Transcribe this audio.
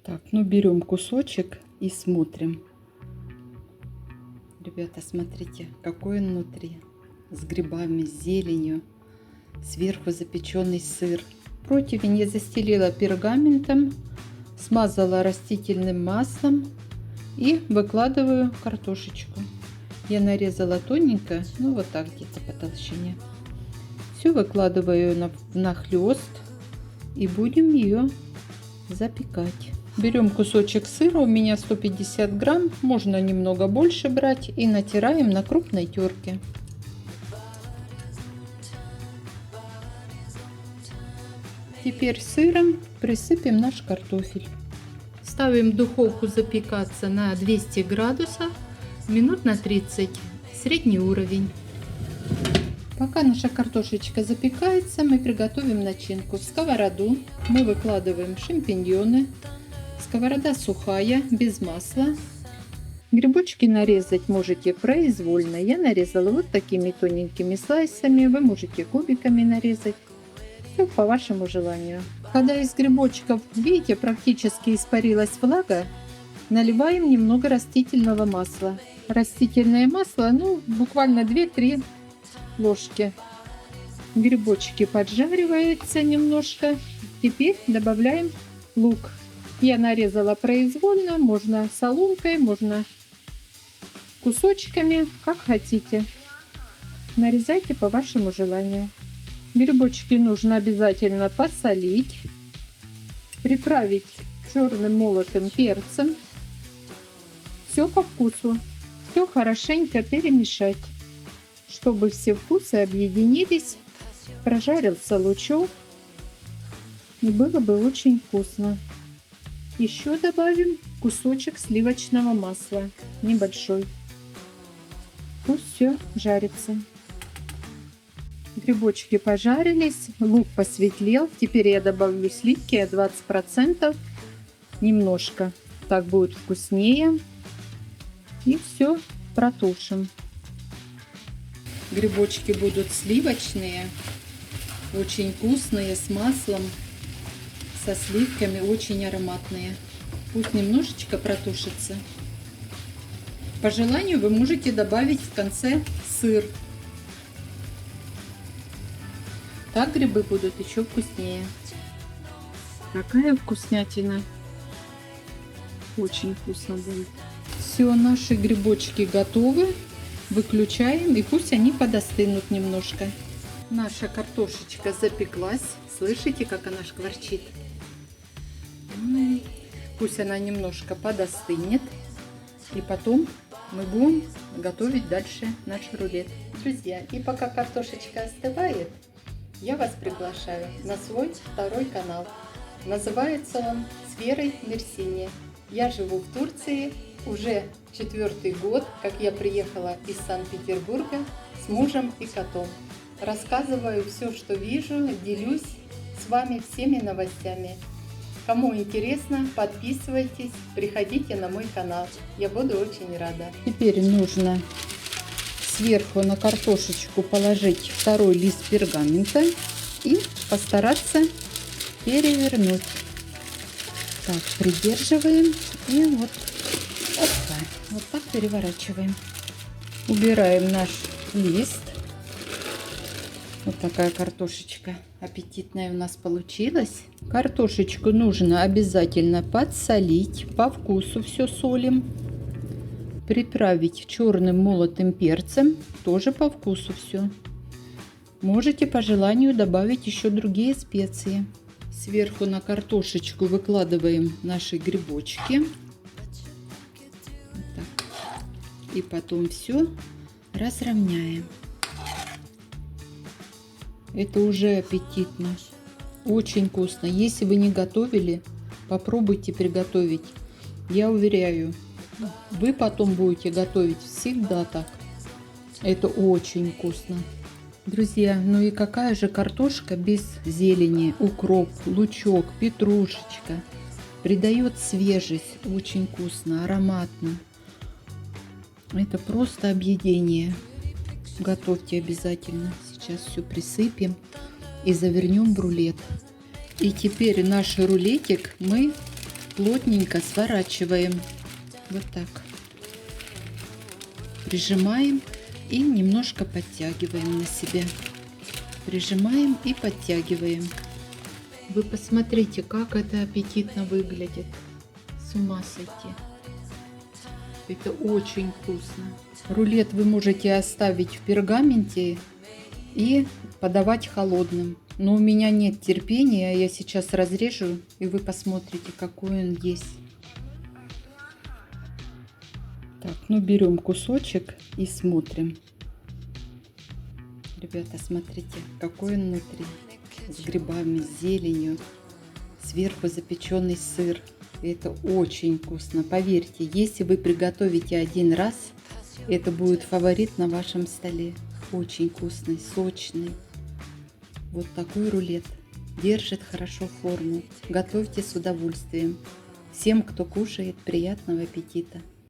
Так, ну берем кусочек и смотрим. Ребята, смотрите, какой он внутри. С грибами, с зеленью. Сверху запеченный сыр. Противень я застелила пергаментом, смазала растительным маслом и выкладываю картошечку. Я нарезала тоненько, ну вот так где-то по толщине. Все выкладываю нахлёст и будем ее запекать. Берем кусочек сыра, у меня 150 грамм, можно немного больше брать, и натираем на крупной терке. Теперь сыром присыпем наш картофель. Ставим в духовку запекаться на 200 градусов минут на 30, средний уровень. Пока наша картошечка запекается, мы приготовим начинку. В сковороду мы выкладываем шампиньоны. Сковорода сухая, без масла. Грибочки нарезать можете произвольно. Я нарезала вот такими тоненькими слайсами. Вы можете кубиками нарезать. Все по вашему желанию. Когда из грибочков, видите, практически испарилась влага, наливаем немного растительного масла. Растительное масло, ну, буквально 2-3 ложки. Грибочки поджариваются немножко. Теперь добавляем лук. Я нарезала произвольно, можно соломкой, можно кусочками, как хотите. Нарезайте по вашему желанию. Грибочки нужно обязательно посолить, приправить черным молотым перцем. Все по вкусу. Все хорошенько перемешать, чтобы все вкусы объединились, прожарился лучок и было бы очень вкусно. Еще добавим кусочек сливочного масла, небольшой. Пусть все жарится. Грибочки пожарились, лук посветлел. Теперь я добавлю сливки 20%, немножко. Так будет вкуснее. И все протушим. Грибочки будут сливочные, очень вкусные, с маслом, со сливками, очень ароматные. Пусть немножечко протушится. По желанию вы можете добавить в конце сыр. Так грибы будут еще вкуснее. Какая вкуснятина. Очень вкусно будет. Все, наши грибочки готовы. Выключаем, и пусть они подостынут немножко. Наша картошечка запеклась. Слышите, как она шкварчит? Пусть она немножко подостынет. И потом мы будем готовить дальше наш рулет. Друзья, и пока картошечка остывает, я вас приглашаю на свой второй канал. Называется он «С Верой Мерсини». Я живу в Турции уже 4-й год, как я приехала из Санкт-Петербурга с мужем и котом. Рассказываю все, что вижу, делюсь с вами всеми новостями. Кому интересно, подписывайтесь, приходите на мой канал. Я буду очень рада. Теперь нужно сверху на картошечку положить второй лист пергамента и постараться перевернуть. Так, придерживаем и вот так переворачиваем. Убираем наш лист. Вот такая картошечка аппетитная у нас получилась. Картошечку нужно обязательно подсолить. По вкусу все солим. Приправить черным молотым перцем. Тоже по вкусу все. Можете по желанию добавить еще другие специи. Сверху на картошечку выкладываем наши грибочки. Вот так. И потом все разровняем. Это уже аппетитно. Очень вкусно. Если вы не готовили, попробуйте приготовить. Я уверяю, вы потом будете готовить всегда так. Это очень вкусно. Друзья, ну и какая же картошка без зелени? Укроп, лучок, петрушечка. Придает свежесть. Очень вкусно, ароматно. Это просто объедение. Готовьте обязательно. Сейчас все присыпем и завернем в рулет. И теперь наш рулетик мы плотненько сворачиваем. Вот так. Прижимаем и немножко подтягиваем на себя. Прижимаем и подтягиваем. Вы посмотрите, как это аппетитно выглядит. С ума сойти. Это очень вкусно. Рулет вы можете оставить в пергаменте и подавать холодным. Но у меня нет терпения, я сейчас разрежу, и вы посмотрите, какой он есть. Так, ну берем кусочек и смотрим. Ребята, смотрите, какой он внутри. С грибами, с зеленью. Сверху запеченный сыр. Это очень вкусно. Поверьте, если вы приготовите один раз, это будет фаворит на вашем столе. Очень вкусный, сочный. Вот такой рулет. Держит хорошо форму. Готовьте с удовольствием. Всем, кто кушает, приятного аппетита.